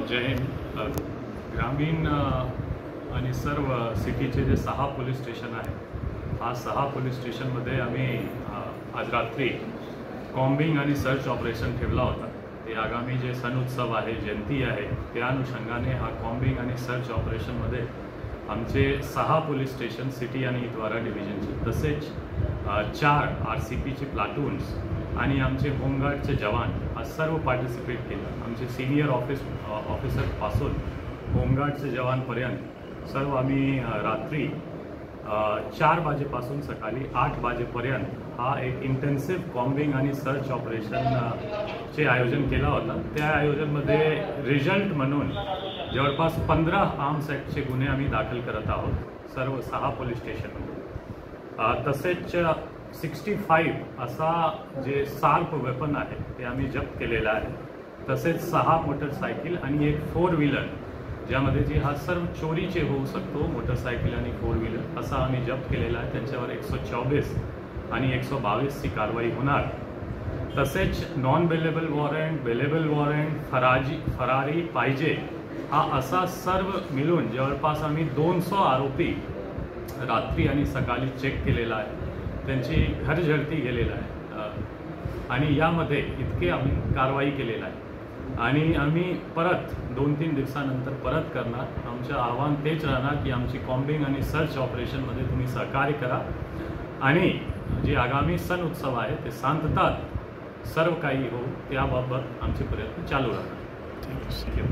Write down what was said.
जय हिंद. ग्रामीण आणि सर्व सिटीचे जे 6 पोलीस स्टेशन आहेत, हा 6 पोलीस स्टेशनमध्ये आम्ही आज रात्री कॉम्बिंग आणि सर्च ऑपरेशन ठेवला होता. ते आगामी जे सण उत्सव आहे, जयंती आहे, त्या अनुषंगाने हा कॉम्बिंग आणि सर्च ऑपरेशनमध्ये आमचे 6 पोलीस स्टेशन सिटी आणि इतवारा डिव्हिजनचे, तसेच 4 RCPचे प्लाटून्स आणि आमचे होमगार्डचे जवान हा सर्व पार्टिसिपेट केलं. आमचे सिनियर ऑफिसरपासून होमगार्डचे जवानपर्यंत सर्व आम्ही रात्री 4 वाजेपासून सकाळी 8 वाजेपर्यंत हा एक इंटेन्सिव्ह कॉम्बिंग आणि सर्च ऑपरेशन चे आयोजन केला होता. त्या आयोजनमध्ये रिझल्ट म्हणून जवळपास 15 आर्म्स ॲक्टचे गुन्हे आम्ही दाखल करत आहोत सर्व 6 पोलीस स्टेशनमध्ये. तसेच 65 असा जे शार्प वेपन आहे ते आम्ही जप्त केलेला आहे. तसेच 6 मोटरसायकल आणि एक 4 व्हीलर, ज्यामध्ये जी हा सर्व चोरीचे होऊ शकतो, मोटरसायकल आणि 4 व्हीलर असा आम्ही जप्त केलेला आहे. त्यांच्यावर 124 आणि 122ची कारवाई होणार. तसेच non bailable warrant, bailable warrant, फरारी पाहिजे हा असा सर्व मिळून जवळपास आम्ही 200 आरोपी रात्री आणि सकाळी चेक केलेला आहे. त्यांची घरझडती गेलेला आहे आणि यामध्ये इतके आम्ही कारवाई केलेला आहे आणि आम्ही परत 2-3 दिवसानंतर परत करणार. आमचं आव्हान तेच राहणार की आमची कॉम्बिंग आणि सर्च ऑपरेशनमध्ये तुम्ही सहकार्य करा आणि जे आगामी सण उत्सव आहे ते शांततात सर्व काही हो त्याबाबत आमचे प्रयत्न चालू राहणार. थँक्यू.